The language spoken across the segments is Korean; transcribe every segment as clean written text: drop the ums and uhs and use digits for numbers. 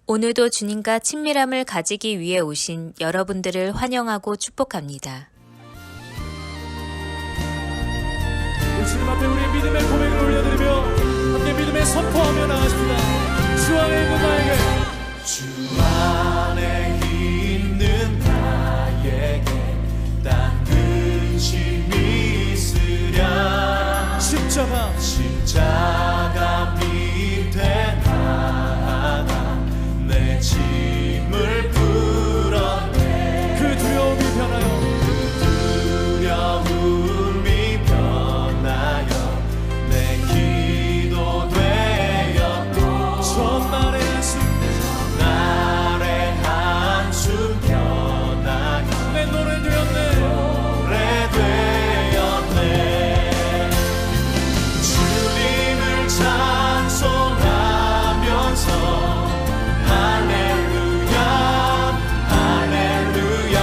오늘도 주님과 친밀함을 가지기 위해 오신 여러분들을 환영하고 축복합니다. 주님 앞에 우리의 믿음의 고백을 올려드리며 함께 믿음의 선포하며 나가십니다. 주 안에 있는 나에게, 주 안에 있는 나에게 딴 근심이 있으랴. 십자가 밑에 나아가 내 짐을 풀었네. 그 두려움이 변하여 내 기도 되었고 전날의 한숨 변하여 내 노래 되었네. 주님을 찬송하면서 할렐루야 할렐루야.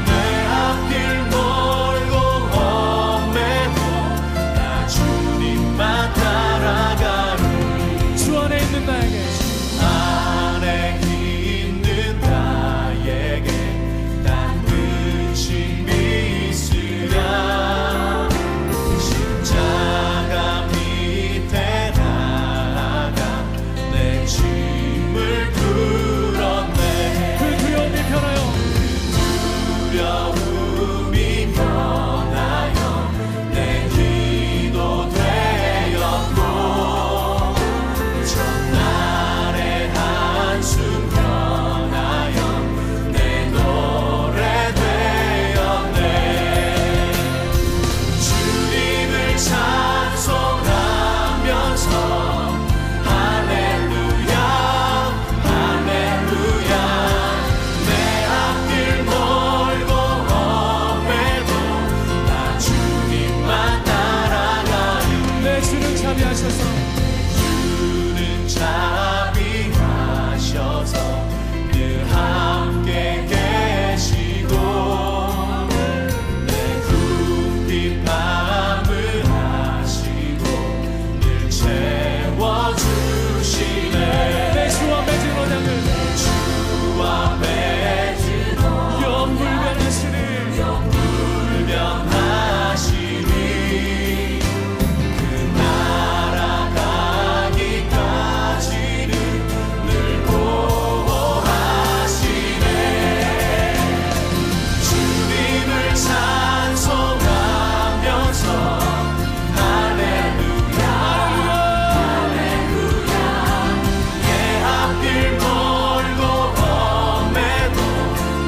내 앞길 멀고 험해도 나 주님만 따라가리. 주 안에 있는 나에게, 안에 있는 나에게 딴 근심이 있으랴. 십자가 밑에 나아가 내 짐을 풀었네. 그 두려움이 변하여 내 기도 되었고 전날의 한숨 변하여 내 노래 되었네. 주님을 찬송하면서 할렐루야 할렐루야. 내 앞길 멀고 험해도 나 주님만 따라가리. 내 주는 자비하셔서 늘 함께 계시고 내 궁핍 밤을 하시고 늘 채워주시네. 내 주와 맺은 언약을 영불변하시니 그 날아가기까지는 늘 보호하시네. 주님을 찬송하면서 할렐루야 할렐루야. 내 앞길 멀고 험해도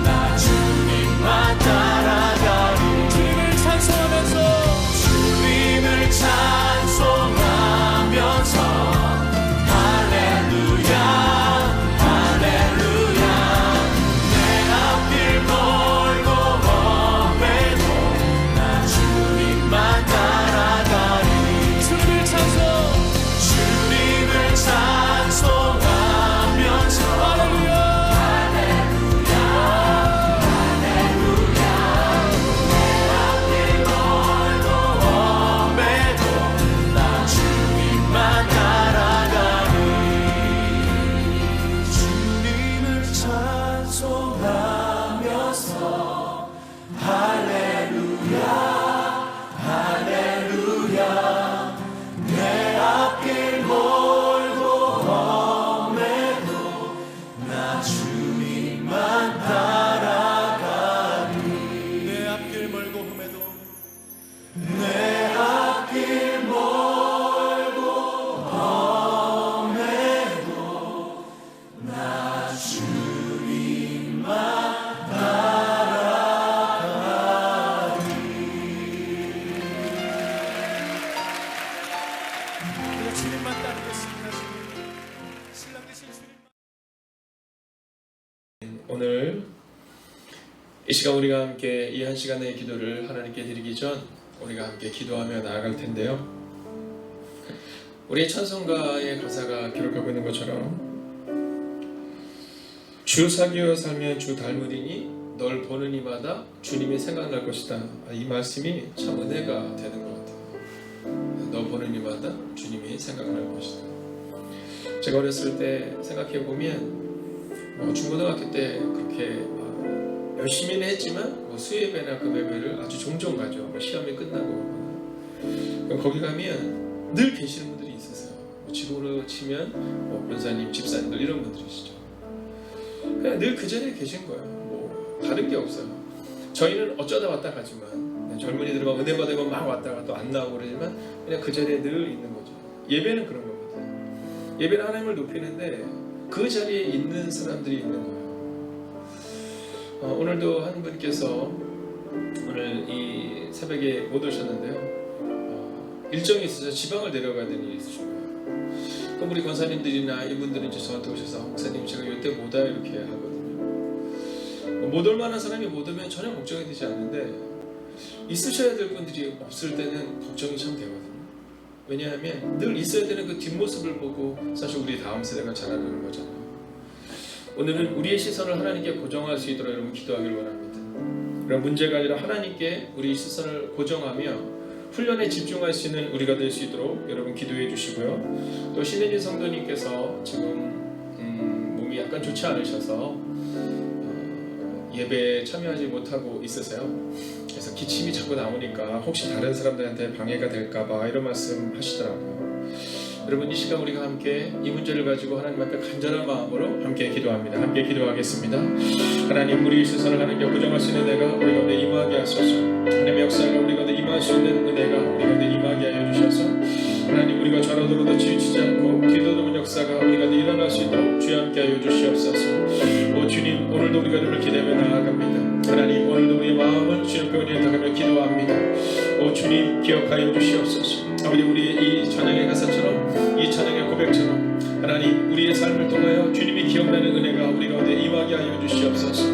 나 주님만 따라가리. 주님을 찬송하면서 할렐루야 할렐루야. 내 앞길 멀고 험해도 나 주님만 따라가리. 주님을 찬송하면서 할렐루야 할렐루야 할렐루야. 내 앞길 멀고 험해도 나 주님만 따라가리. 주님을 찬송하면서 할렐루야 할렐루야. 내 앞길 멀고 험해도 나 주님만 따라가리. 내 앞길 멀고 험해도 내 앞길 멀고 험해도 나 주님만 따라가리. 우리가 주님만 따르겠습니다. 신랑 되신 주님만. 오늘 이 시간 우리가 함께 이 한 시간의 기도를 하나님께 드리기 전 우리가 함께 기도하며 나아갈 텐데요. 우리 찬송가의 가사가 기록하고 있는 것처럼 주 사귀어 살면 주 닮으리니 널 보는 이마다 주님이 생각날 것이다. 이 말씀이 참 은혜가 되는 것 같아요. 너 보는 이마다 주님이 생각날 것이다. 제가 어렸을 때 생각해 보면 중고등학교 때 그렇게 열심히는 했지만 수예배나 금예배를 아주 종종 가죠. 시험이 끝나고 그럼 거기 가면 늘 계시는 분들이 있었어요. 지도로 치면 변사님, 집사님들 이런 분들이시죠. 그냥 늘 그 자리에 계신 거예요. 다른 게 없어요. 저희는 어쩌다 왔다 가지만 젊은이들은 막 은혜 받으면 막 왔다가 또 안 나오고 그러지만 그냥 그 자리에 늘 있는 거죠. 예배는 그런 겁니다. 예배는 하나님을 높이는데 그 자리에 있는 사람들이 있는 거예요. 오늘도 한 분께서 오늘 이 새벽에 못 오셨는데요. 일정이 있어서 지방을 내려가는 일이 있으신 거예요. 그럼 우리 권사님들이나 이분들은 이제 저한테 오셔서 목사님 제가 이때 못 와요 이렇게 하거든요. 못 올 만한 사람이 못 오면 전혀 걱정이 되지 않는데 있으셔야 될 분들이 없을 때는 걱정이 참 되거든요. 왜냐하면 늘 있어야 되는 그 뒷모습을 보고 사실 우리 다음 세대가 자라는 거잖아요. 오늘은 우리의 시선을 하나님께 고정할 수 있도록 여러분 기도하길 원합니다. 그런 문제가 아니라 하나님께 우리 시선을 고정하며 훈련에 집중할 수 있는 우리가 될 수 있도록 여러분 기도해 주시고요. 또 신혜진 성도님께서 지금 몸이 약간 좋지 않으셔서 예배에 참여하지 못하고 있으세요. 그래서 기침이 자꾸 나오니까 혹시 다른 사람들한테 방해가 될까봐 이런 말씀 하시더라고요. 여러분 이 시간 우리가 함께 이 문제를 가지고 하나님 앞에 간절한 마음으로 함께 기도합니다. 함께 기도하겠습니다. 하나님 우리 시선을 하나님께 고정할 수 있는 은혜가 우리 가운데 임하게 하소서. 하나님의 역사가 우리 가운데 임할 수 있는 은혜가 우리 가운데 임하게 하여 주셔서 하나님 우리가 좌로들어도 치우치지 않고 뒤도는 역사가 우리 가운데 일어날 수 있도록 주여 함께 하여 주시옵소서. 오 주님 오늘도 우리가 주를 기대며 나아갑니다. 하나님 오늘도 우리의 마음을 주님께 의탁하며 기도합니다. 오 주님 기억하여 주시옵소서. 아버지 우리의 이 찬양의 가사처럼 이 찬양의 고백처럼 하나님 우리의 삶을 통하여 주님이 기억나는 은혜가 우리 가운데 임하게 하여 주시옵소서.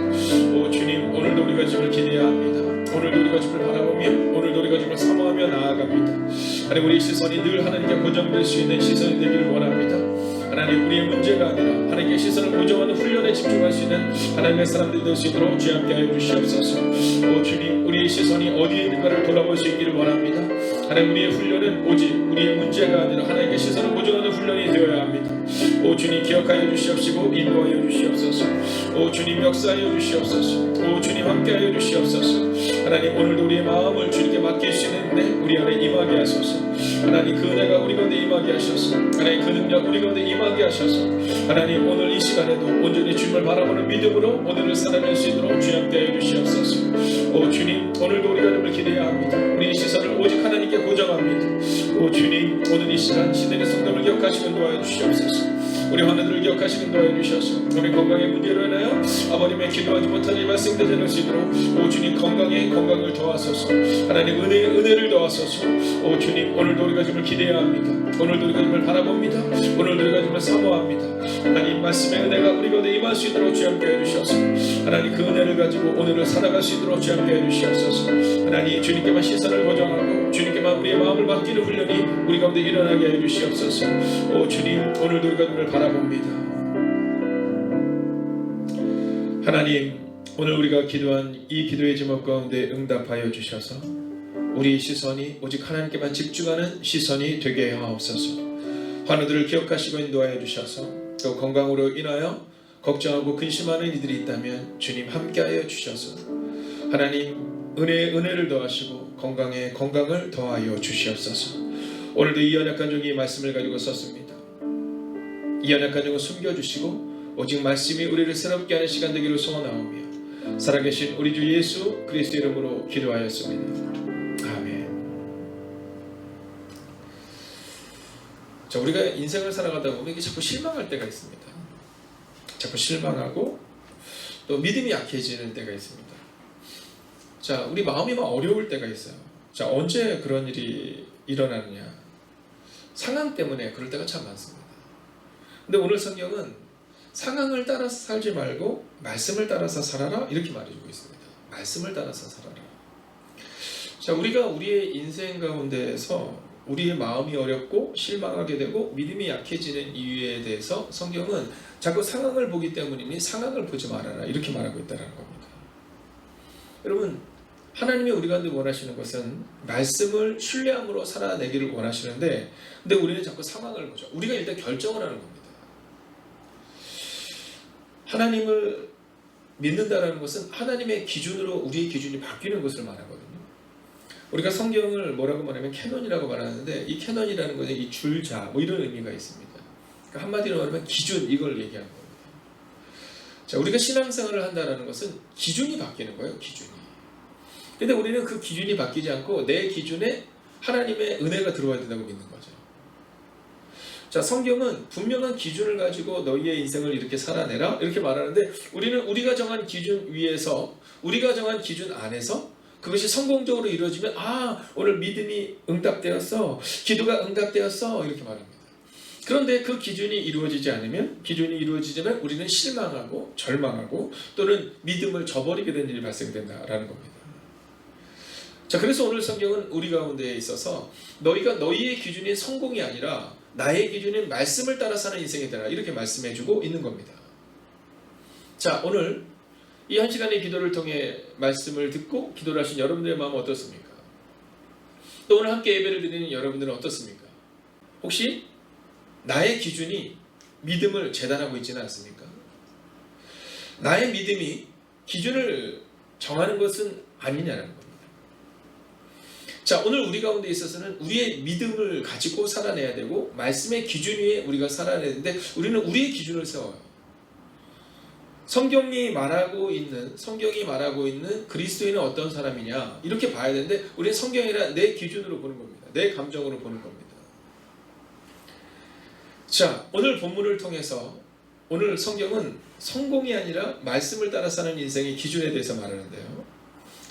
오 주님 오늘도 우리가 주를 기대해야 합니다. 오늘도 우리가 주를 바라보며 오늘도 우리가 주를 사모하며 나아갑니다. 하나님 우리의 시선이 늘 하나님께 고정될 수 있는 시선이 되기를 원합니다. 하나님 우리의 문제가 아니라 하나님께 시선을 고정하는 훈련에 집중할 수 있는 하나님의 사람들이 될 수 있도록 주여 함께 하여 주시옵소서. 오 주님 우리의 시선이 어디에 있는가를 돌아볼 수 있기를 원합니다. 하나님 우리의 훈련은 오직 우리의 문제가 아니라 하나님께 시선을 고정하는 훈련이 되어야 합니다. 오 주님 기억하여 주시옵시고 인도하여 주시옵소서. 오 주님 역사하여 주시옵소서. 오 주님 함께하여 주시옵소서. 하나님 오늘도 우리의 마음을 주님께 맡길 수 있는데 우리 안에 임하게 하소서. 하나님 그 은혜가 우리 가운데 임하게 하셔서 하나님 그 능력 우리 가운데 임하게 하셔서 하나님 오늘 이 시간에도 온전히 주님을 바라보는 믿음으로 오늘을 살아낼 수 있도록 주여 함께하여 주시옵소서. 오 주님 오늘도 우리가 주님을 기대해야 합니다. 우리의 시선을 오직 하나님께 고정합니다. 오 주님 오늘 이 시간 시대의 성도를 기억하시는 도와여 주시옵소서. 우리 환우들을 기억하시는 도와여 주셔서 우리 건강의 문제로 인하여 아버님의 기도하지 못하는 이 말씀 되될 수 있도록 오 주님 건강을 더하소서. 하나님 은혜를 더하소서. 오 주님 오늘도 우리가 주님을 기대해야 합니다. 오늘도 우리가 주님을 바라봅니다. 오늘도 우리가 주님을 사모합니다. 하나님 말씀의 은혜가 우리 가운데 임할 수 있도록 주여 함께해 주셔서 하나님 그 은혜를 가지고 오늘을 살아갈 수 있도록 주여 함께해 주시옵소서. 하나님 주님께만 시선을 고정하고 주님께만 우리의 마음을 맡기는 훈련이 우리 가운데 일어나게 해 주시옵소서. 오 주님 오늘도 우리가 주님을 바라봅니다. 하나님 오늘 우리가 기도한 이 기도의 제목 가운데 응답하여 주셔서 우리의 시선이 오직 하나님께만 집중하는 시선이 되게 하옵소서. 환우들을 기억하시고 인도하여 주셔서 또 건강으로 인하여 걱정하고 근심하는 이들이 있다면 주님 함께하여 주셔서 하나님 은혜를 더하시고 건강에 건강을 더하여 주시옵소서. 오늘도 이 연약한 종이 말씀을 가지고 썼습니다. 이 연약한 종을 숨겨주시고 오직 말씀이 우리를 새롭게 하는 시간 되기를 소원하오며 살아계신 우리 주 예수 그리스도 이름으로 기도하였습니다. 아멘. 자, 우리가 인생을 살아가다 보면 이게 자꾸 실망할 때가 있습니다. 자꾸 실망하고 또 믿음이 약해지는 때가 있습니다. 자, 우리 마음이 막 어려울 때가 있어요. 자, 언제 그런 일이 일어나느냐? 상황 때문에 그럴 때가 참 많습니다. 근데 오늘 성경은 상황을 따라서 살지 말고 말씀을 따라서 살아라 이렇게 말해주고 있습니다. 말씀을 따라서 살아라. 자, 우리가 우리의 인생 가운데에서 우리의 마음이 어렵고 실망하게 되고 믿음이 약해지는 이유에 대해서 성경은 자꾸 상황을 보기 때문이니 상황을 보지 말아라 이렇게 말하고 있다는 겁니다. 여러분 하나님이 우리 가운데 원하시는 것은 말씀을 신뢰함으로 살아내기를 원하시는데 근데 우리는 자꾸 상황을 보죠. 우리가 일단 결정을 하는 겁니다. 하나님을 믿는다라는 것은 하나님의 기준으로 우리의 기준이 바뀌는 것을 말하거든요. 우리가 성경을 뭐라고 말하면 캐논이라고 말하는데 이 캐논이라는 것은 이 줄자 뭐 이런 의미가 있습니다. 그러니까 한마디로 말하면 기준 이걸 얘기하는 겁니다. 자, 우리가 신앙생활을 한다는 것은 기준이 바뀌는 거예요. 기준이. 근데 우리는 그 기준이 바뀌지 않고 내 기준에 하나님의 은혜가 들어와야 된다고 믿는 거죠. 자, 성경은 분명한 기준을 가지고 너희의 인생을 이렇게 살아내라 이렇게 말하는데 우리는 우리가 정한 기준 위에서 우리가 정한 기준 안에서 그것이 성공적으로 이루어지면 오늘 믿음이 응답되었어, 기도가 응답되었어 이렇게 말합니다. 그런데 그 기준이 이루어지지 않으면 우리는 실망하고 절망하고 또는 믿음을 저버리게 된 일이 발생된다라는 겁니다. 자, 그래서 오늘 성경은 우리 가운데에 있어서 너희가 너희의 기준이 성공이 아니라 나의 기준인 말씀을 따라 사는 인생이 되라 이렇게 말씀해주고 있는 겁니다. 자, 오늘 이 한 시간의 기도를 통해 말씀을 듣고 기도를 하신 여러분들의 마음은 어떻습니까? 또 오늘 함께 예배를 드리는 여러분들은 어떻습니까? 혹시 나의 기준이 믿음을 재단하고 있지는 않습니까? 나의 믿음이 기준을 정하는 것은 아니냐는 겁니다. 자, 오늘 우리 가운데 있어서는 우리의 믿음을 가지고 살아내야 되고 말씀의 기준 위에 우리가 살아내야 되는데 우리는 우리의 기준을 세워요. 성경이 말하고 있는 그리스도인은 어떤 사람이냐 이렇게 봐야 되는데 우리는 성경이 아니라 내 기준으로 보는 겁니다. 내 감정으로 보는 겁니다. 자, 오늘 본문을 통해서 오늘 성경은 성공이 아니라 말씀을 따라 사는 인생의 기준에 대해서 말하는데요.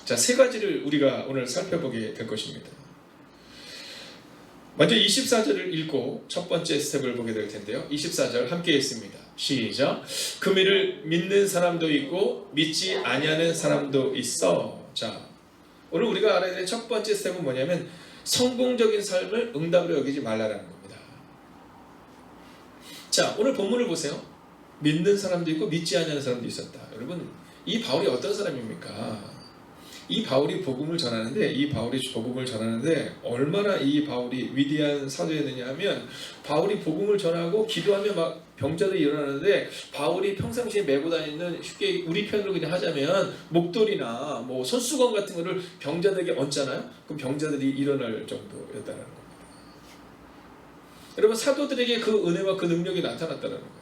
자, 세 가지를 우리가 오늘 살펴보게 될 것입니다. 먼저 24절을 읽고 첫 번째 스텝을 보게 될 텐데요. 24절 함께 읽습니다. 시작. 금일을 믿는 사람도 있고 믿지 아니하는 사람도 있어. 자, 오늘 우리가 알아야 될 첫 번째 스텝은 뭐냐면 성공적인 삶을 응답으로 여기지 말라라는 겁니다. 자, 오늘 본문을 보세요. 믿는 사람도 있고 믿지 아니하는 사람도 있었다. 여러분, 이 바울이 어떤 사람입니까? 이 바울이 복음을 전하는데 얼마나 이 바울이 위대한 사도였느냐 하면 바울이 복음을 전하고 기도하면 막 병자들이 일어나는데 바울이 평상시에 메고 다니는 쉽게 우리 편으로 그냥 하자면 목도리나 뭐 손수건 같은 거를 병자들에게 얹잖아요. 그럼 병자들이 일어날 정도였다는 겁니다. 여러분, 사도들에게 그 은혜와 그 능력이 나타났다는 거예요.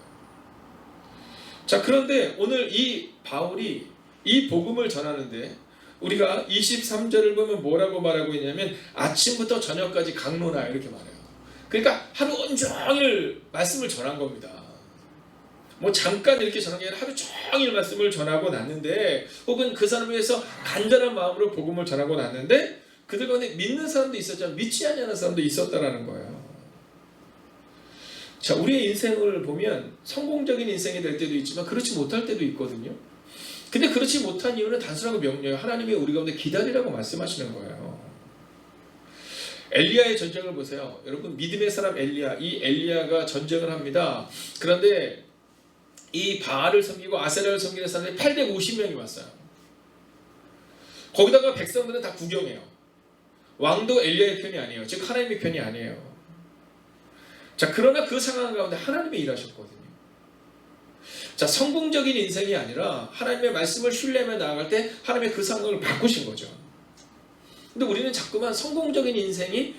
자, 그런데 오늘 이 바울이 이 복음을 전하는데 우리가 23절을 보면 뭐라고 말하고 있냐면 아침부터 저녁까지 강론하여 이렇게 말해요. 그러니까 하루 온종일 말씀을 전한 겁니다. 뭐 잠깐 이렇게 전한 게 아니라 하루 종일 말씀을 전하고 났는데 혹은 그 사람을 위해서 간절한 마음으로 복음을 전하고 났는데 그들 가운데 믿는 사람도 있었지만 믿지 않는 사람도 있었다라는 거예요. 자, 우리의 인생을 보면 성공적인 인생이 될 때도 있지만 그렇지 못할 때도 있거든요. 근데 그렇지 못한 이유는 단순하고 명료해요. 하나님이 우리 가운데 기다리라고 말씀하시는 거예요. 엘리야의 전쟁을 보세요. 여러분, 믿음의 사람 엘리야, 이 엘리야가 전쟁을 합니다. 그런데 이 바알을 섬기고 아세라를 섬기는 사람이 850명이 왔어요. 거기다가 백성들은 다 구경해요. 왕도 엘리야의 편이 아니에요. 즉 하나님의 편이 아니에요. 자, 그러나 그 상황 가운데 하나님이 일하셨거든요. 자, 성공적인 인생이 아니라 하나님의 말씀을 신뢰하며 나아갈 때 하나님의 그 상황을 바꾸신 거죠. 근데 우리는 자꾸만 성공적인 인생이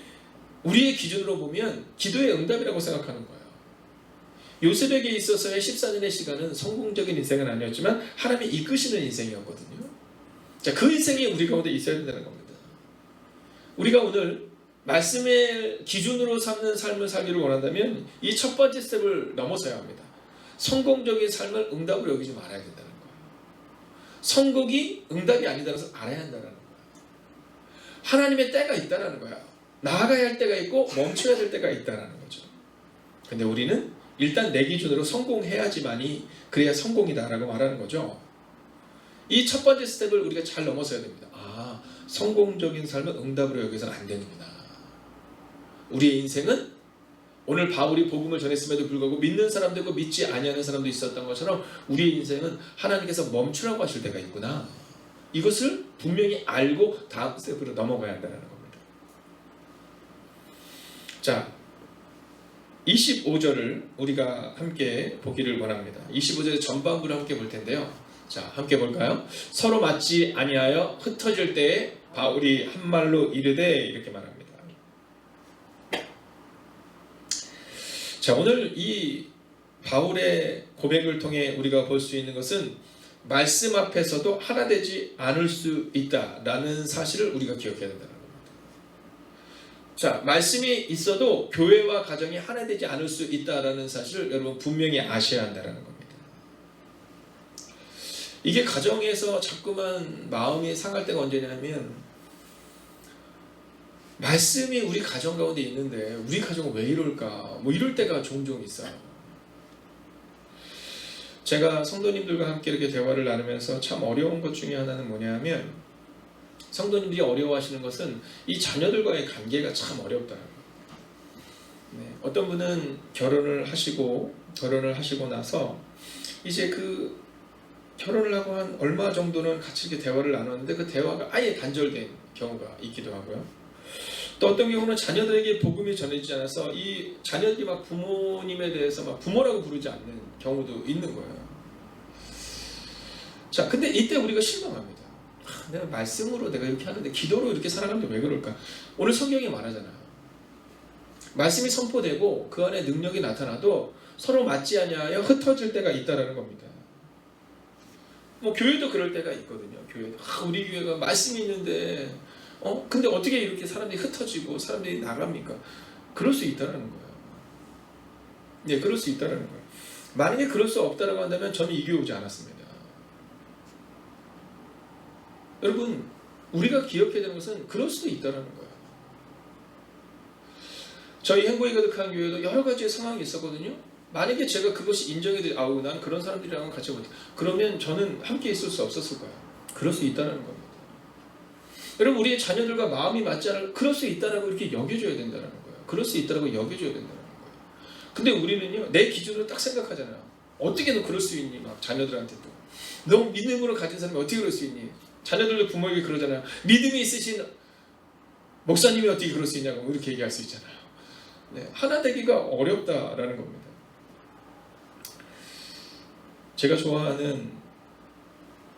우리의 기준으로 보면 기도의 응답이라고 생각하는 거예요. 요셉에게 있어서의 14년의 시간은 성공적인 인생은 아니었지만 하나님이 이끄시는 인생이었거든요. 자, 그 인생이 우리 가운데 있어야 된다는 겁니다. 우리가 오늘 말씀의 기준으로 삼는 삶을 살기를 원한다면 이 첫 번째 스텝을 넘어서야 합니다. 성공적인 삶을 응답으로 여기지 말아야 된다는 거예요. 성공이 응답이 아니다라는 것을 알아야 한다는 거예요. 하나님의 때가 있다는 거야. 나아가야 할 때가 있고 멈춰야 될 때가 있다는 거죠. 근데 우리는 일단 내 기준으로 성공해야지만이 그래야 성공이다라고 말하는 거죠. 이 첫 번째 스텝을 우리가 잘 넘어서야 됩니다. 성공적인 삶은 응답으로 여기서는 안 되는구나. 우리의 인생은 오늘 바울이 복음을 전했음에도 불구하고 믿는 사람도 있고 믿지 아니하는 사람도 있었던 것처럼 우리의 인생은 하나님께서 멈추라고 하실 때가 있구나. 이것을 분명히 알고 다음 스텝으로 넘어가야 한다는 겁니다. 자, 25절을 우리가 함께 보기를 원합니다. 25절의 전반부를 함께 볼 텐데요. 자, 함께 볼까요? 서로 맞지 아니하여 흩어질 때에 바울이 한 말로 이르되 이렇게 말합니다. 자, 오늘 이 바울의 고백을 통해 우리가 볼 수 있는 것은 말씀 앞에서도 하나 되지 않을 수 있다라는 사실을 우리가 기억해야 된다는 겁니다. 자, 말씀이 있어도 교회와 가정이 하나 되지 않을 수 있다라는 사실을 여러분 분명히 아셔야 한다는 겁니다. 이게 가정에서 자꾸만 마음이 상할 때가 언제냐면 말씀이 우리 가정 가운데 있는데 우리 가정은 왜 이럴까? 뭐 이럴 때가 종종 있어요. 제가 성도님들과 함께 이렇게 대화를 나누면서 참 어려운 것 중에 하나는 뭐냐면 성도님들이 어려워하시는 것은 이 자녀들과의 관계가 참 어렵다는 거예요. 네, 어떤 분은 결혼을 하시고 나서 이제 그 결혼을 하고 한 얼마 정도는 같이 이렇게 대화를 나눴는데 그 대화가 아예 단절된 경우가 있기도 하고요. 또 어떤 경우는 자녀들에게 복음이 전해지지 않아서 이 자녀들이 막 부모님에 대해서 막 부모라고 부르지 않는 경우도 있는 거예요. 자, 근데 이때 우리가 실망합니다. 내가 말씀으로 내가 이렇게 하는데 기도로 이렇게 살아가는데 왜 그럴까? 오늘 성경이 말하잖아요. 말씀이 선포되고 그 안에 능력이 나타나도 서로 맞지 아니하여 흩어질 때가 있다라는 겁니다. 뭐 교회도 그럴 때가 있거든요. 교회도 우리 교회가 말씀이 있는데 근데 어떻게 이렇게 사람들이 흩어지고 사람들이 나갑니까? 그럴 수 있다는 거예요. 네, 그럴 수 있다는 거예요. 만약에 그럴 수 없다라고 한다면 저는 이 교회 오지 않았습니다. 여러분, 우리가 기억해야 되는 것은 그럴 수도 있다는 거예요. 저희 행복이 가득한 교회도 여러 가지의 상황이 있었거든요. 만약에 제가 그것이 인정이 돼, 난 그런 사람들이랑 같이 못해. 그러면 저는 함께 있을 수 없었을 거예요. 그럴 수 있다는 겁니다. 여러분, 우리의 자녀들과 마음이 맞지 않을, 그럴 수 있다라고 이렇게 여겨줘야 된다는 거예요. 그럴 수 있다라고 여겨줘야 된다는 거예요. 근데 우리는요, 내 기준으로 딱 생각하잖아요. 어떻게 너 그럴 수 있니? 막 자녀들한테도. 너 믿음으로 가진 사람이 어떻게 그럴 수 있니? 자녀들도 부모에게 그러잖아요. 믿음이 있으신 목사님이 어떻게 그럴 수 있냐고 이렇게 얘기할 수 있잖아요. 네, 하나 되기가 어렵다라는 겁니다. 제가 좋아하는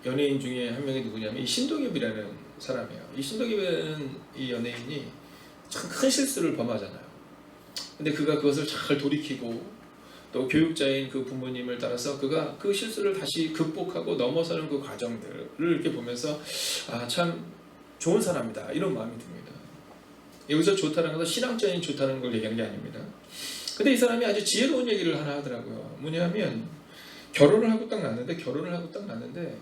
연예인 중에 한 명이 누구냐면 이 신동엽이라는 사람이에요. 이 신동엽이라는 이 연예인이 참 큰 실수를 범하잖아요. 근데 그가 그것을 잘 돌이키고 또 교육자인 그 부모님을 따라서 그가 그 실수를 다시 극복하고 넘어서는 그 과정들을 이렇게 보면서 참 좋은 사람이다 이런 마음이 듭니다. 여기서 좋다는 것은 신앙적인 좋다는 걸 얘기하는 게 아닙니다. 근데 이 사람이 아주 지혜로운 얘기를 하나 하더라고요. 뭐냐면 결혼을 하고 딱 났는데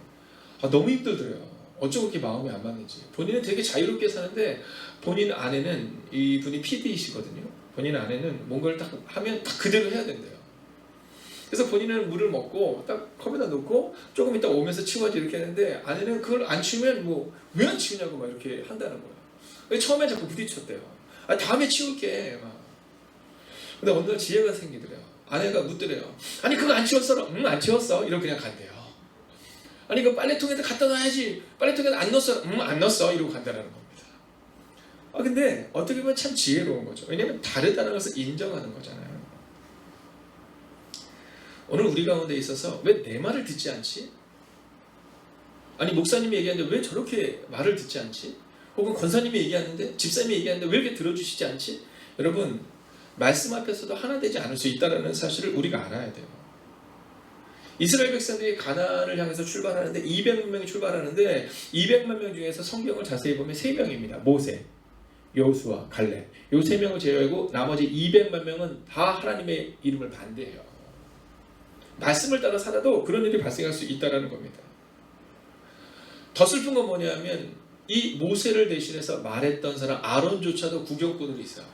너무 힘들더래요. 어쩌고 그렇게 마음이 안 맞는지. 본인은 되게 자유롭게 사는데 본인 아내는 이분이 PD이시거든요. 본인 아내는 뭔가를 딱 하면 딱 그대로 해야 된대요. 그래서 본인은 물을 먹고 딱 컵에다 놓고 조금 있다 오면서 치워야지 이렇게 하는데 아내는 그걸 안 치우면 뭐 왜 안 치우냐고 막 이렇게 한다는 거예요. 처음에 자꾸 부딪혔대요. 다음에 치울게. 막. 근데 어느 날 지혜가 생기더래요. 아내가 묻더래요. 아니 그거 안 치웠어? 응, 안 치웠어. 이러고 그냥 간대요. 아니 그 빨래통에다 갖다 놔야지. 빨래통에다 안 넣었어? 응, 안 넣었어. 이러고 간다는 겁니다. 근데 어떻게 보면 참 지혜로운 거죠. 왜냐면 다르다는 것을 인정하는 거잖아요. 오늘 우리 가운데 있어서 왜 내 말을 듣지 않지? 아니 목사님이 얘기하는데 왜 저렇게 말을 듣지 않지? 혹은 권사님이 얘기하는데 집사님이 얘기하는데 왜 이렇게 들어주시지 않지? 여러분 말씀 앞에서도 하나 되지 않을 수 있다는 사실을 우리가 알아야 돼요. 이스라엘 백성들이 가나안을 향해서 출발하는데 200만 명이 출발하는데 200만 명 중에서 성경을 자세히 보면 3명입니다. 모세, 여호수아, 갈렙. 이 3명을 제외하고 나머지 200만 명은 다 하나님의 이름을 반대해요. 말씀을 따라 살아도 그런 일이 발생할 수 있다는 겁니다. 더 슬픈 건 뭐냐면 이 모세를 대신해서 말했던 사람 아론조차도 구경꾼으로 있어요.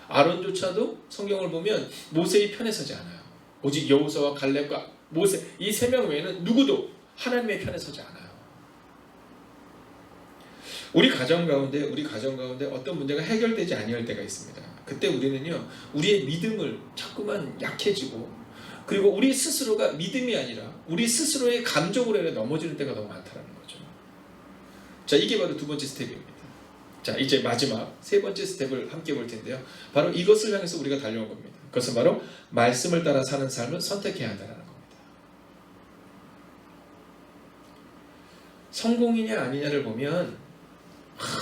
아론조차도 성경을 보면 모세의 편에 서지 않아요. 오직 여호수아와 갈렙과 모세 이 3명 외에는 누구도 하나님의 편에 서지 않아요. 우리 가정 가운데 어떤 문제가 해결되지 아니할 때가 있습니다. 그때 우리는요 우리의 믿음을 자꾸만 약해지고 그리고 우리 스스로가 믿음이 아니라 우리 스스로의 감정으로 인해 넘어지는 때가 너무 많다는 거죠. 자, 이게 바로 두 번째 스텝입니다. 자, 이제 마지막 세 번째 스텝을 함께 볼 텐데요. 바로 이것을 향해서 우리가 달려온 겁니다. 그것은 바로 말씀을 따라 사는 삶을 선택해야 한다는 겁니다. 성공이냐 아니냐를 보면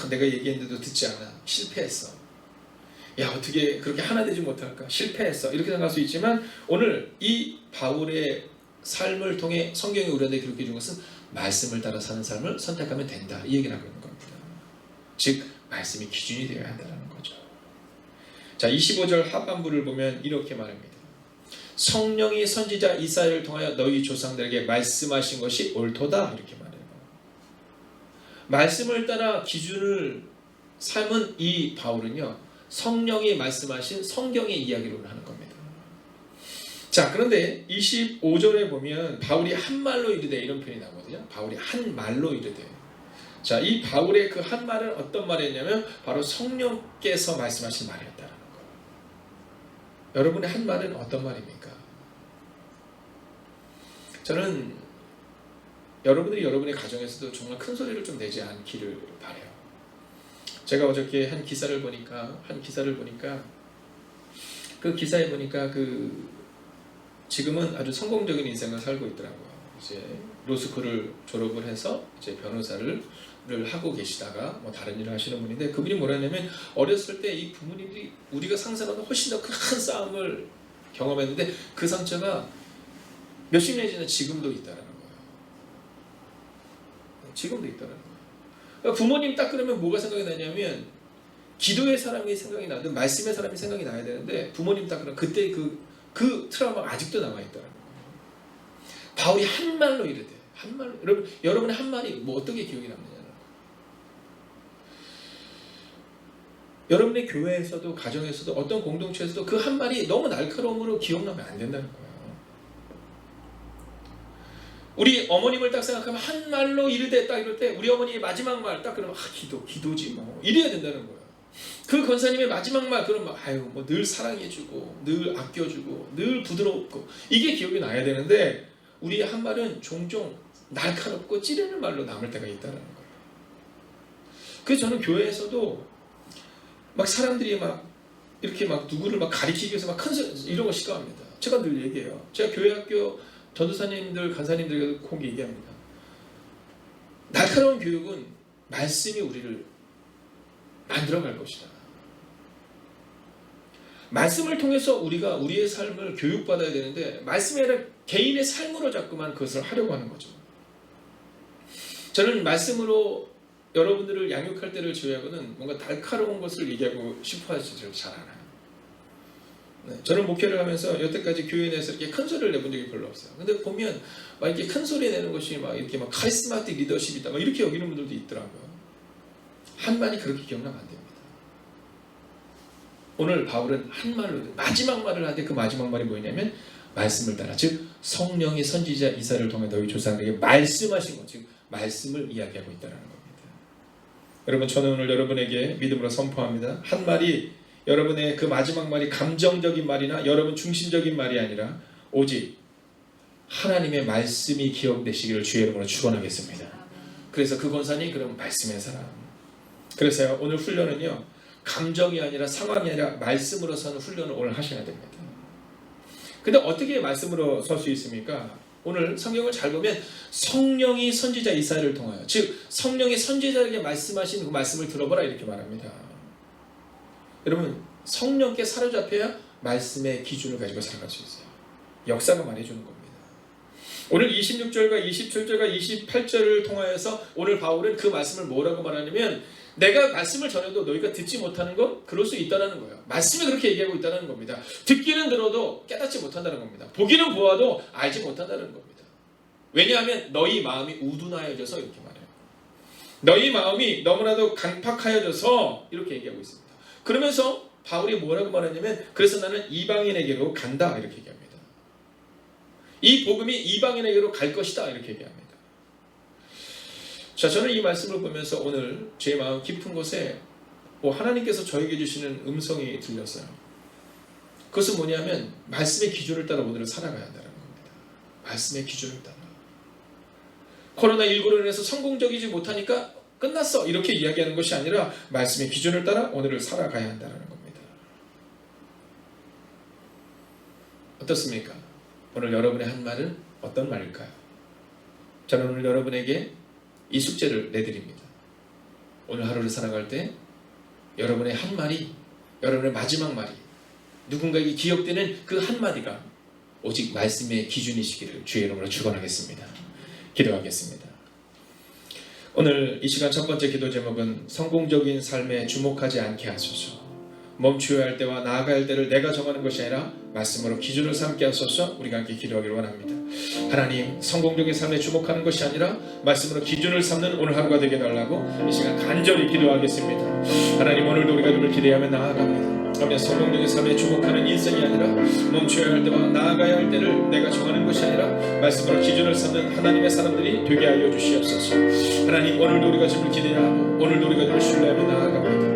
내가 얘기했는데도 듣지 않아. 실패했어. 야, 어떻게 그렇게 하나 되지 못할까? 실패했어. 이렇게 생각할 수 있지만 오늘 이 바울의 삶을 통해 성경이 우리한테 기록해 준 것은 말씀을 따라 사는 삶을 선택하면 된다. 이 얘기를 하고 있는 겁니다. 즉 말씀이 기준이 되어야 한다는 거죠. 자, 25절 하반부를 보면 이렇게 말합니다. 성령이 선지자 이사야를 통하여 너희 조상들에게 말씀하신 것이 옳도다. 이렇게 말해요. 말씀을 따라 기준을 삶은 이 바울은요, 성령이 말씀하신 성경의 이야기로 하는 겁니다. 자, 그런데 25절에 보면 바울이 한 말로 이르되 이런 표현이 나오거든요. 바울이 한 말로 이르되. 자, 이 바울의 그 한 말은 어떤 말이었냐면 바로 성령께서 말씀하신 말이었다는 거예요. 여러분의 한 말은 어떤 말입니까? 저는 여러분들이 여러분의 가정에서도 정말 큰 소리를 좀 내지 않기를 바라요. 제가 어저께 한 기사를 보니까 그 기사에 보니까 지금은 아주 성공적인 인생을 살고 있더라고요. 이제 로스쿨을 졸업을 해서 이제 변호사를 하고 계시다가 뭐 다른 일을 하시는 분인데, 그분이 뭐라냐면 어렸을 때 이 부모님들이 우리가 상상하는 훨씬 더 큰 싸움을 경험했는데 그 상처가 몇십 년이 지나 지금도 있다라는 거예요. 지금도 있다라는 거예요. 그러니까 부모님 딱 그러면 뭐가 생각이 나냐면 기도의 사람이 생각이 나든 말씀의 사람이 생각이 나야 되는데, 부모님 딱 그러면 그때 그 트라우마가 아직도 남아있다는 거예요. 바울이 한 말로 이르되, 한 말로, 여러분의 한 말이 뭐 어떻게 기억이 남느냐는 거예요. 여러분의 교회에서도 가정에서도 어떤 공동체에서도 그 한 말이 너무 날카로움으로 기억나면 안 된다는 거예요. 우리 어머님을 딱 생각하면 한 말로 이르되 딱 이럴 때 우리 어머니의 마지막 말 딱 그러면 기도지 뭐 이래야 된다는 거예요. 그 권사님의 마지막 말 그러면 뭐 늘 사랑해주고 늘 아껴주고 늘 부드럽고 이게 기억이 나야 되는데, 우리의 한 말은 종종 날카롭고 찌르는 말로 남을 때가 있다는 거예요. 그래서 저는 교회에서도 막 사람들이 막 이렇게 막 누구를 막 가리키기 위해서 막 큰 소리 이런 거 싫어합니다. 제가 늘 얘기해요. 제가 교회 학교 전도사님들 간사님들에게 꼭 얘기합니다. 날카로운 교육은 말씀이 우리를 만들어갈 것이다. 말씀을 통해서 우리가 우리의 삶을 교육받아야 되는데, 말씀이 아니라 개인의 삶으로 자꾸만 그것을 하려고 하는 거죠. 저는 말씀으로 여러분들을 양육할 때를 제외하고는 뭔가 날카로운 것을 얘기하고 싶어 하시지 잘 않아요. 네, 저는 목회를 하면서 여태까지 교회 내에서 이렇게 큰 소리를 내본 적이 별로 없어요. 근데 보면 막 이렇게 큰 소리 내는 것이 막 이렇게 막 카리스마틱 리더십이다 막 이렇게 여기는 분들도 있더라고요. 한 말이 그렇게 기억나면 안 됩니다. 오늘 바울은 한 말로 마지막 말을 하는데 그 마지막 말이 뭐냐면 말씀을 따라, 즉 성령이 선지자 이사를 통해 너희 조상에게 말씀하신 것, 즉 말씀을 이야기하고 있다는 겁니다. 여러분, 저는 오늘 여러분에게 믿음으로 선포합니다. 한 말이 여러분의 그 마지막 말이 감정적인 말이나 여러분 중심적인 말이 아니라 오직 하나님의 말씀이 기억되시기를 주의 이름으로 축원하겠습니다. 그래서 그 권사님 그러면 말씀의 사람. 그래서요, 오늘 훈련은요, 감정이 아니라 상황이 아니라 말씀으로 서는 훈련을 오늘 하셔야 됩니다. 근데 어떻게 말씀으로 설 수 있습니까? 오늘 성경을 잘 보면 성령이 선지자 이사야를 통하여, 즉 성령이 선지자에게 말씀하신 그 말씀을 들어보라 이렇게 말합니다. 여러분, 성령께 사로잡혀야 말씀의 기준을 가지고 살아갈 수 있어요. 역사가 말해주는 겁니다. 오늘 26절과 27절과 28절을 통하여서 오늘 바울은 그 말씀을 뭐라고 말하냐면, 내가 말씀을 전해도 너희가 듣지 못하는 건 그럴 수 있다는 거예요. 말씀이 그렇게 얘기하고 있다는 겁니다. 듣기는 들어도 깨닫지 못한다는 겁니다. 보기는 보아도 알지 못한다는 겁니다. 왜냐하면 너희 마음이 우둔하여져서 이렇게 말해요. 너희 마음이 너무나도 강팍하여져서 이렇게 얘기하고 있습니다. 그러면서 바울이 뭐라고 말하냐면, 그래서 나는 이방인에게로 간다 이렇게 얘기합니다. 이 복음이 이방인에게로 갈 것이다 이렇게 얘기합니다. 자, 저는 이 말씀을 보면서 오늘 제 마음 깊은 곳에 하나님께서 저에게 주시는 음성이 들렸어요. 그것은 뭐냐면 말씀의 기준을 따라 오늘을 살아가야 한다는 겁니다. 말씀의 기준을 따라. 코로나19로 인해서 성공적이지 못하니까 끝났어 이렇게 이야기하는 것이 아니라 말씀의 기준을 따라 오늘을 살아가야 한다는 겁니다. 어떻습니까? 오늘 여러분의 한 말은 어떤 말일까요? 저는 오늘 여러분에게 이 숙제를 내드립니다. 오늘 하루를 살아갈 때 여러분의 한 말이, 여러분의 마지막 말이 누군가에게 기억되는 그 한마디가 오직 말씀의 기준이시기를 주의 이름으로 축원하겠습니다. 기도하겠습니다. 오늘 이 시간 첫 번째 기도 제목은 성공적인 삶에 주목하지 않게 하소서. 멈추어야 할 때와 나아가야 할 때를 내가 정하는 것이 아니라 말씀으로 기준을 삼게 하소서. 우리가 함께 기도하기를 원합니다. 하나님, 성공적인 삶에 주목하는 것이 아니라 말씀으로 기준을 삼는 오늘 하루가 되게 달라고 이 시간 간절히 기도하겠습니다. 하나님, 오늘도 우리가 주를 기대하며 나아갑니다. 그러면 성공적인 삶에 주목하는 인생이 아니라 멈춰야 할 때와 나아가야 할 때를 내가 정하는 것이 아니라 말씀으로 기준을 삼는 하나님의 사람들이 되게 하여 주시옵소서. 하나님, 오늘도 우리가 주를 기대하고 오늘도 우리가 주를 신뢰하며 나아갑니다.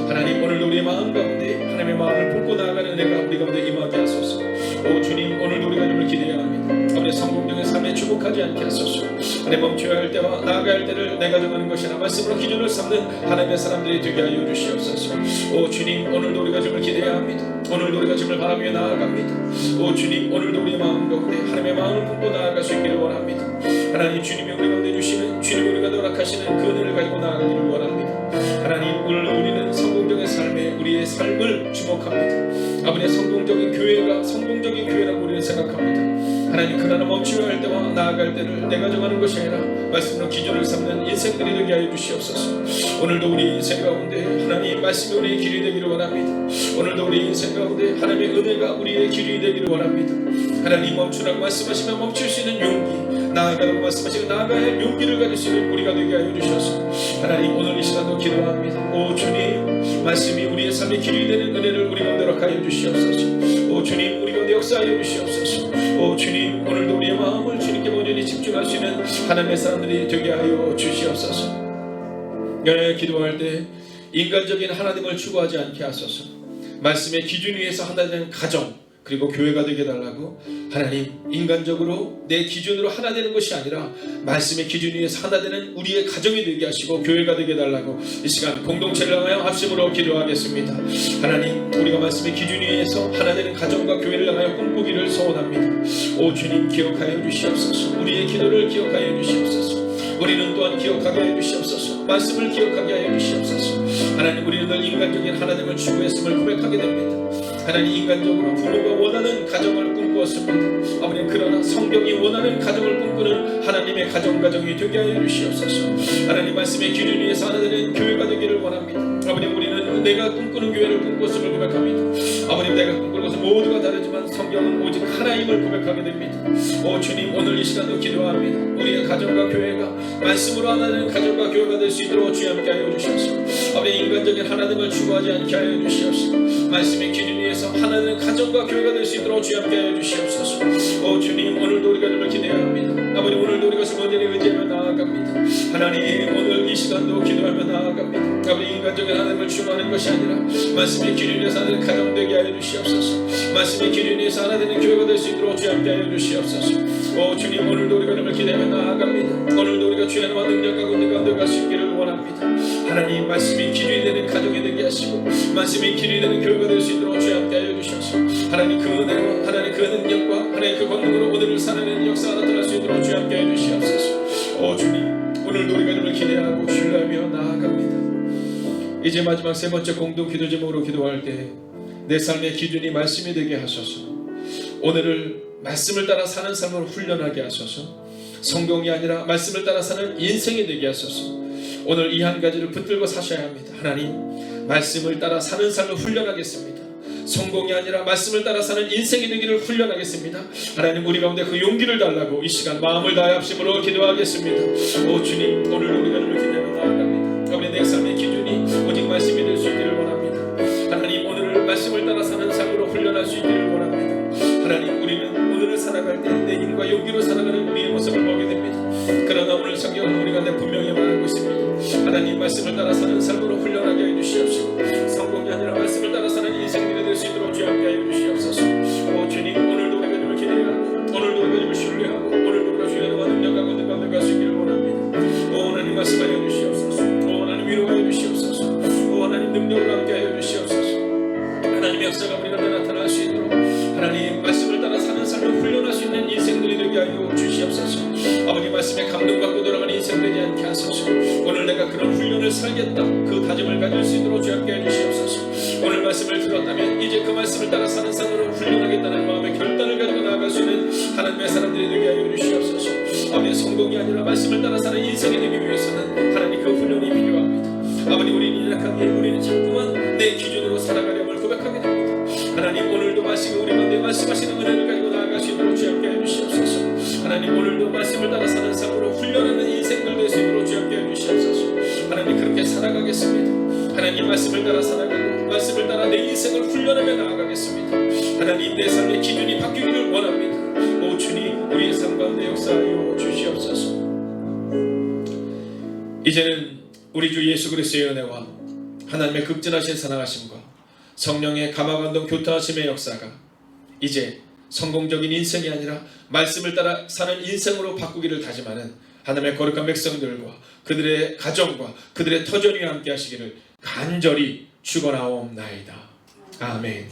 하나님, 오늘도 우리의 마음 가운데 하나님의 마음을 품고 나아가는 은혜가 우리 가운데 임하게 하소서. 오 주님, 오늘도 우리가 주를 기대해야 합니다. 우리의 성공적인 삶에 주목하지 않게 하소서. 하나님, 멈춰야 할 때와 나아가야 할 때를 내가 정하는 것이 아니라 말씀으로 기준을 삼는 하나님의 사람들이 되게 하여 주시옵소서. 오 주님, 오늘도 우리가 주를 기대해야 합니다. 오늘도 우리가 주를 바라며 나아갑니다. 오 주님, 오늘도 우리의 마음 가운데 하나님의 마음을 품고 나아갈 수 있기를 원합니다. 하나님, 주님이 우리 가운데 주시는, 주님이 우리가 허락하시는 그 은혜를 가지고 나아가기를 원합니다. 하나님, 오늘 우리는 성공적인 삶에 우리의 삶을 주목합니다. 아버지의 성공적인 교회가 성공적인 교회라고 우리는 생각합니다. 하나님, 그러나 멈추어야 할 때와 나아갈 때를 내가 정하는 것이 아니라 말씀으로 기준을 삼는 인생들이 되게 하여 주시옵소서. 오늘도 우리 인생 가운데 하나님 말씀이 우리의 길이 되기를 원합니다. 오늘도 우리 인생 가운데 하나님의 은혜가 우리의 길이 되기를 원합니다. 하나님, 멈추라고 말씀하시면 멈출 수 있는 용기, 나아가라고 말씀하시면 나아가야 할 용기를 가질 수 있는 우리가 되게 하여 주셔서 하나님, 오늘 이 시간도 기도합니다. 오 주님, 말씀이 우리의 삶의 길이 되는 은혜를 우리 가운데 허락하여 주시옵소서. 오 주님, 우리 가운데 역사하여 주시옵소서. 오 주님, 오늘도 우리의 마음을 주님께 온전히 집중할 수 있는 하나님의 사람들이 되게 하여 주시옵소서. 기도할 때 인간적인 하나님을 추구하지 않게 하소서. 말씀의 기준 위에서 하나 되는 가정 그리고 교회가 되게 달라고 하나님, 인간적으로 내 기준으로 하나 되는 것이 아니라 말씀의 기준 위에서 하나 되는 우리의 가정이 되게 하시고 교회가 되게 달라고 이 시간 공동체를 향하여 합심으로 기도하겠습니다. 하나님, 우리가 말씀의 기준 위에서 하나 되는 가정과 교회를 향하여 꿈꾸기를 소원합니다. 오 주님, 기억하여 주시옵소서. 우리의 기도를 기억하여 주시옵소서. 우리는 또한 기억하게 하여 주시옵소서. 말씀을 기억하게 하여 주시옵소서. 하나님, 우리는 늘 인간적인 하나님을 추구했음을 고백하게 됩니다. 하나님, 인간적으로 부모가 원하는 가정을 꿈꾸었습니다. 아버지, 그러나 성경이 원하는 가정을 꿈꾸는 하나님의 가정이 되게 하여 주시옵소서. 하나님, 말씀의 기준 위에서 하나 되는 교회가 되기를 원합니다. 아버지, 우리는 내가 꿈꾸는 교회를 꿈꿨음을 고백합니다. 아버지, 내가 꿈꾸는 것은 모두가 다르지만 성경은 오직 하나임을 고백하게 됩니다. 오 주님, 오늘 이 시간도 기도합니다. 우리의 가정과 교회가 말씀으로 하나 되는 가정과 교회가 될 수 있도록 주여 함께 하여 주시옵소서. 아버지, 인간적인 하나님을 추구하지 않게 하여 주시옵소서. 말씀의 기준 위에서 하나 되는 가정과 교회가 될 수 있도록 주여 함께 하여 주시옵소서. 오 주님, 오늘도 우리가 주를 기대합니다. 아버지, 오늘도 우리가 온전히 의지하며 나아갑니다. 하나님, 오늘 이 시간도 기도하며 나아갑니다. 아버지, 인간적인 하나님을 추구하는 것이 아니라 말씀의 기준 위에서 하나 되는 가정 되게 하여 주시옵소서. 말씀의 기준 위에서 하나 되는 교회가 될 수 있도록 주여 함께 하여 주시옵소서. 오 주님, 오늘도 우리가 주를 기대하며 나아갑니다. 오늘도 우리가 주의 나와 능력과 권능 가운데 갈 수 있기를 원합니다. 하나님, 말씀이 기준이 되는 가정이 되게 하시고 말씀이 기준이 되는 교회가 될 수 있도록 주여 함께 하여 주셔서 하나님, 그 은혜와 하나님 그 능력과 하나님 그 권능으로 오늘을 살아내는 역사가 나타날 수 있도록 주여 함께 하여 주시옵소서. 오 주님, 오늘도 우리가 주를 기대하고 신뢰하며 나아갑니다. 이제 마지막 세 번째 공동 기도 제목으로 기도할 때 내 삶의 기준이 말씀이 되게 하소서. 오늘을 말씀을 따라 사는 삶으로 훈련하게 하소서. 성경이 아니라 말씀을 따라 사는 인생이 되게 하소서. 오늘 이 한 가지를 붙들고 사셔야 합니다. 하나님, 말씀을 따라 사는 삶을 훈련하겠습니다. 성공이 아니라 말씀을 따라 사는 인생이 되기를 훈련하겠습니다. 하나님, 우리 가운데 그 용기를 달라고 이 시간 마음을 다해 합심으로 기도하겠습니다. 오 주님, 오늘 우리가 주를 기대하며 나아갑니다. 우리 내 삶의 기준이 오직 말씀이 될 수 있기를 원합니다. 하나님, 오늘을 말씀을 따라 사는 삶으로 훈련할 수 있기를 원합니다. 하나님, 우리는 오늘을 살아갈 때 내 힘과 용기로 살아가는 우리의 모습을 보게 됩니다. 그러나 오늘 성경은 우리가 내 분명히 말하고 있습니다. 하나님, 말씀을 따라 사는 삶으로 훈련하게 해주시옵시고 성공이 아니라 말씀을 따라 사는 인생들이 될 수 있도록 주여 함께 해주시옵소서. 오 주님, 오늘도 우리가 주를 기대하고 오늘도 우리가 주를 신뢰하고 오늘도 우리가 주의 나와 능력과 권능 가운데 갈 수 있기를 원합니다. 오 하나님, 말씀하여 주시옵소서. 오 하나님, 위로하여 주시옵소서. 오 하나님, 능력을 함께 하여 주시옵소서. 하나님의 역사가 우리 가운데 나타날 수 있도록 하나님, 말씀을 따라 사는 아버지 말씀에 감동받고 돌아가는 인생 되지 않게 하소서. 오늘 내가 그런 훈련을 살겠다 그 다짐을 가질 수 있도록 주 함께 해주시옵소서. 오늘 말씀을 들었다면 이제 그 말씀을 따라 사는 삶으로 훈련하겠다는 마음의 결단을 가지고 나아갈 수 있는 하나님의 사람들이 되게 하여 주시옵소서. 아버지 성공이 아니라 말씀을 따라 사는 인생이 되기 위해서는 하나님 그 훈련이 필요합니다. 아버지 우리는 약하게 우리는 자꾸만 내 기준으로 살아가려고 고백하게 됩니다. 하나님 오늘도 말씀 우리 가운데 말씀하시는 은혜를 가지고 나아갈 수 있도록 주 함께 해주시옵소서. 하나님 오늘도 말씀을 따라 사는 삶으로 훈련하는 인생들 될 수 있도록 주 함께 해주시옵소서. 하나님 그렇게 살아가겠습니다. 하나님 말씀을 따라 살아가고 말씀을 따라 내 인생을 훈련하며 나아가겠습니다. 하나님 내 삶의 기준이 바뀌기를 원합니다. 오 주님 우리의 삶 가운데 역사하여 주시옵소서. 이제는 우리 주 예수 그리스도의 은혜와 하나님의 극진하신 사랑하심과 성령의 감화감동 교통하심의 역사가 이제 성공적인 인생이 아니라 말씀을 따라 사는 인생으로 바꾸기를 다짐하는 하나님의 거룩한 백성들과 그들의 가정과 그들의 터전이 함께 하시기를 간절히 축원하옵나이다. 아멘.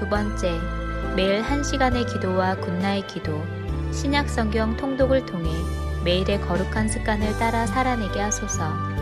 두 번째, 매일 1시간의 기도와 굿나잇 기도, 신약 성경 통독을 통해 매일의 거룩한 습관을 따라 살아내게 하소서.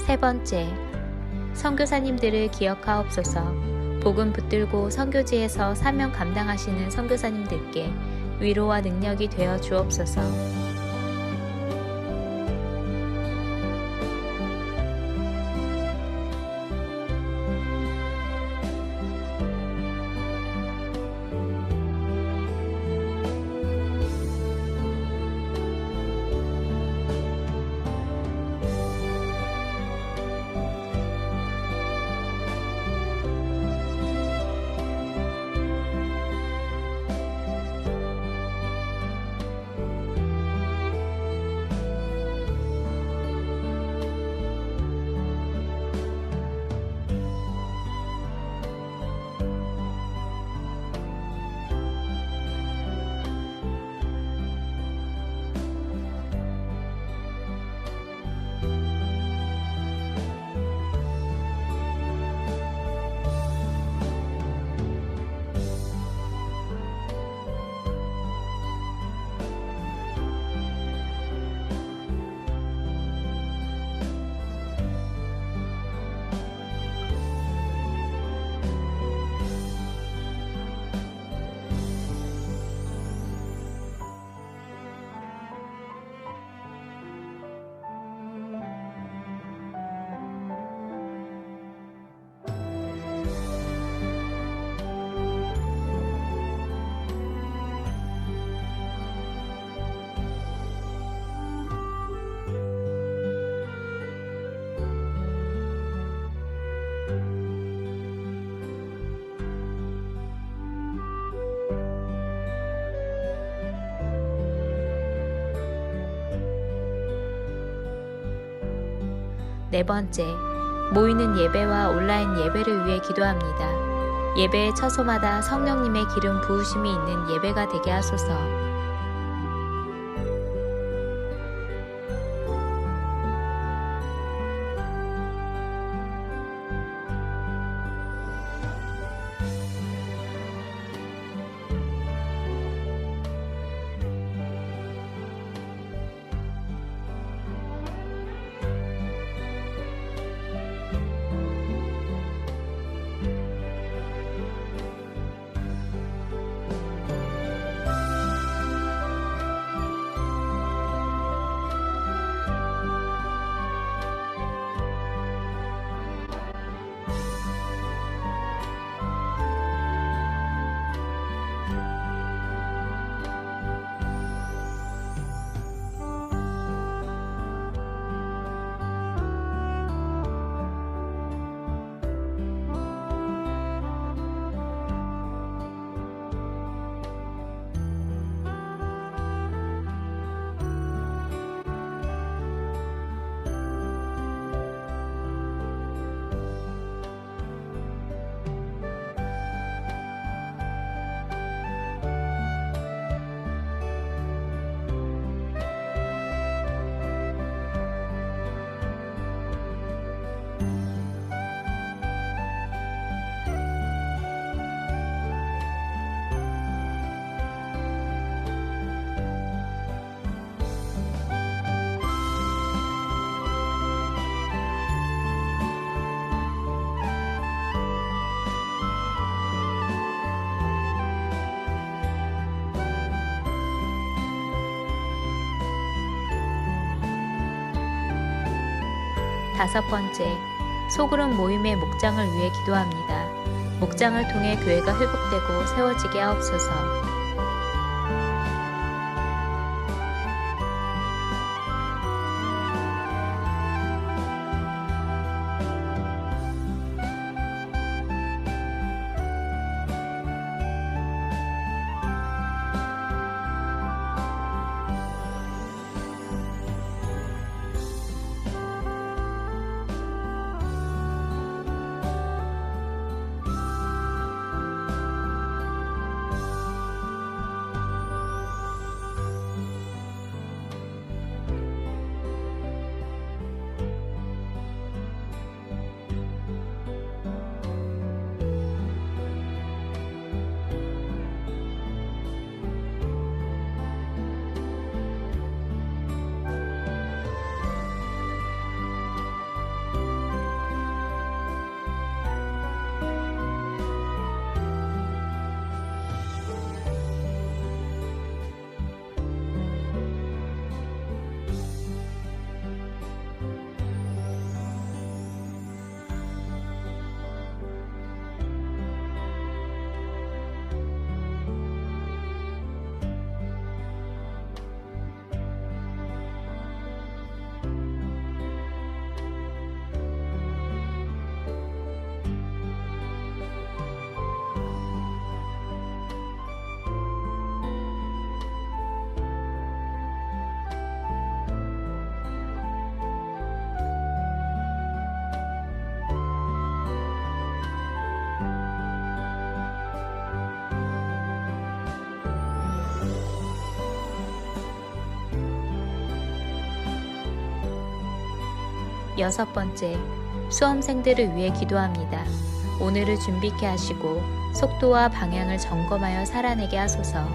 세 번째, 선교사님들을 기억하옵소서. 복음 붙들고 선교지에서 사명 감당하시는 선교사님들께 위로와 능력이 되어 주옵소서. 네 번째, 모이는 예배와 온라인 예배를 위해 기도합니다. 예배의 처소마다 성령님의 기름 부으심이 있는 예배가 되게 하소서. 다섯 번째, 소그룹 모임의 목장을 위해 기도합니다. 목장을 통해 교회가 회복되고 세워지게 하옵소서. 6번째, 수험생들을 위해 기도합니다. 오늘을 준비케 하시고 속도와 방향을 점검하여 살아내게 하소서.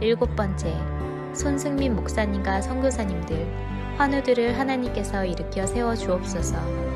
일곱 번째, 손승민 목사님과 선교사님들, 환우들을 하나님께서 일으켜 세워 주옵소서.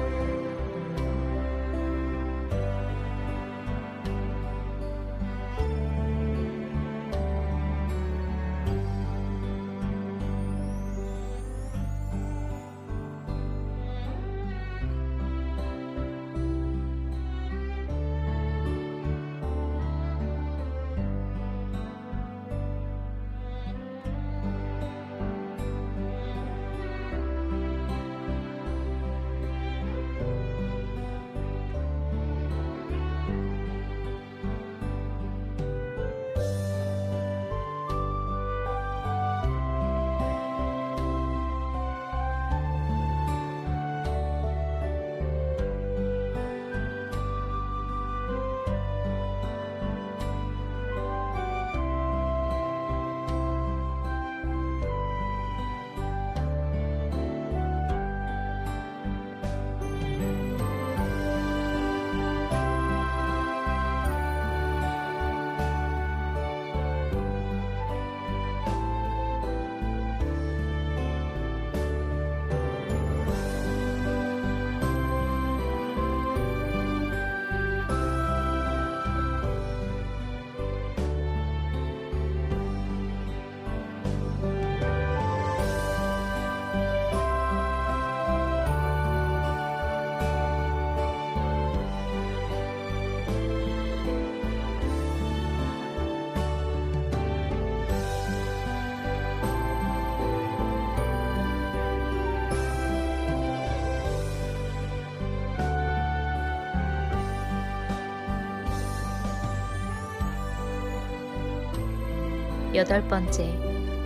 여덟 번째,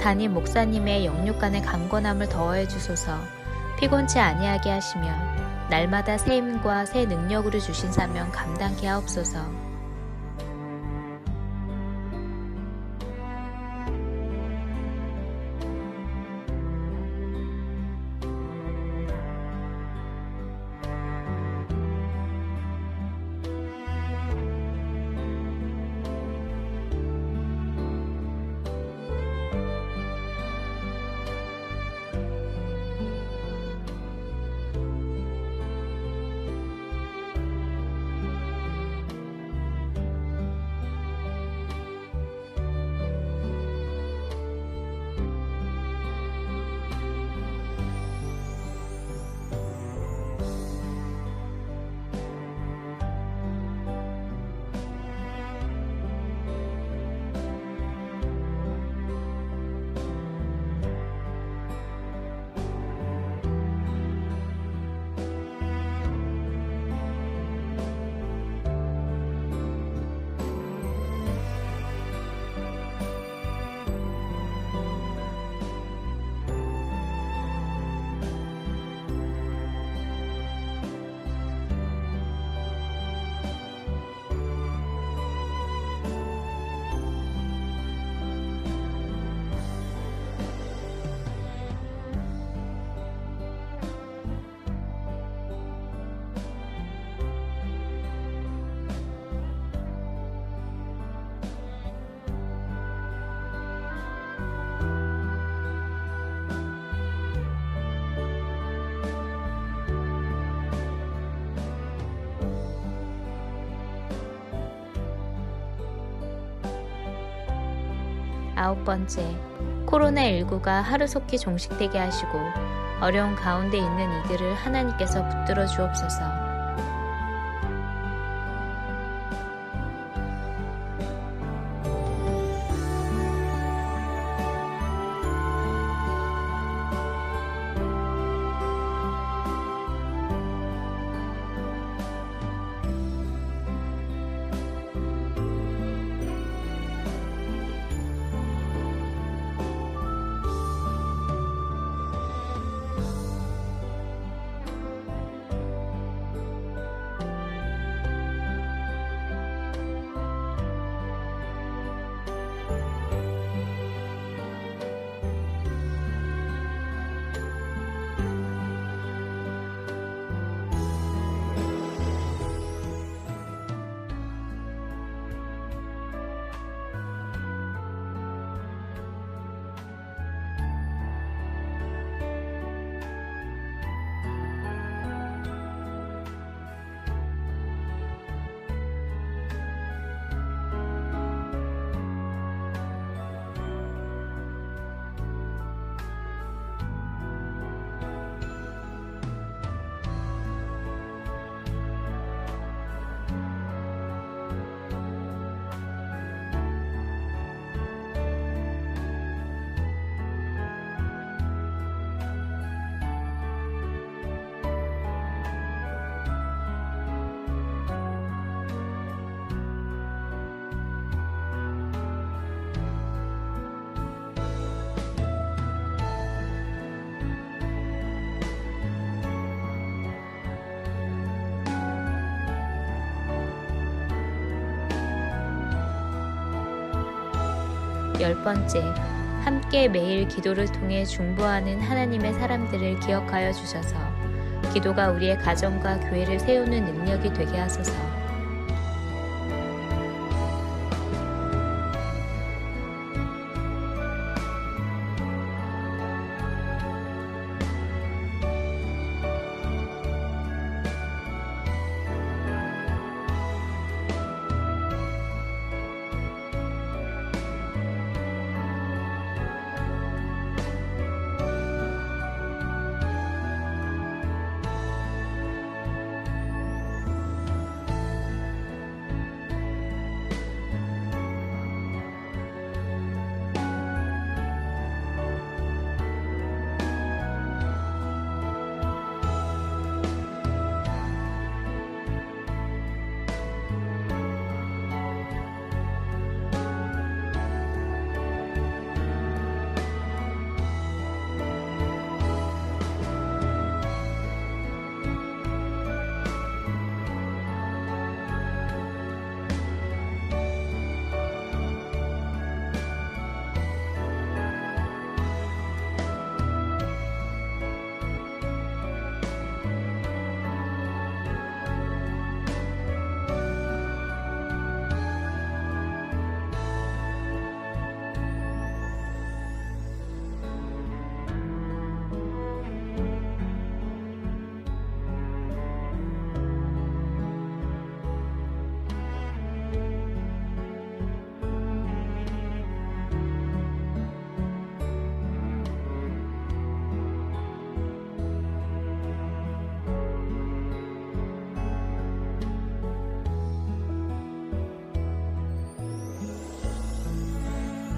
담임 목사님의 영육간의 강건함을 더하여 주소서. 피곤치 아니하게 하시며 날마다 새 힘과 새 능력으로 주신 사명 감당케 하옵소서. 9번째, 코로나19가 하루속히 종식되게 하시고 어려운 가운데 있는 이들을 하나님께서 붙들어 주옵소서. 열 번째, 함께 매일 기도를 통해 중보하는 하나님의 사람들을 기억하여 주셔서 기도가 우리의 가정과 교회를 세우는 능력이 되게 하소서.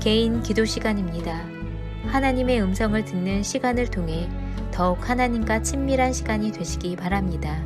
개인 기도 시간입니다. 하나님의 음성을 듣는 시간을 통해 더욱 하나님과 친밀한 시간이 되시기 바랍니다.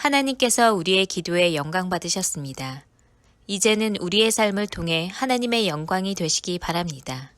하나님께서 우리의 기도에 영광 받으셨습니다. 이제는 우리의 삶을 통해 하나님의 영광이 되시기 바랍니다.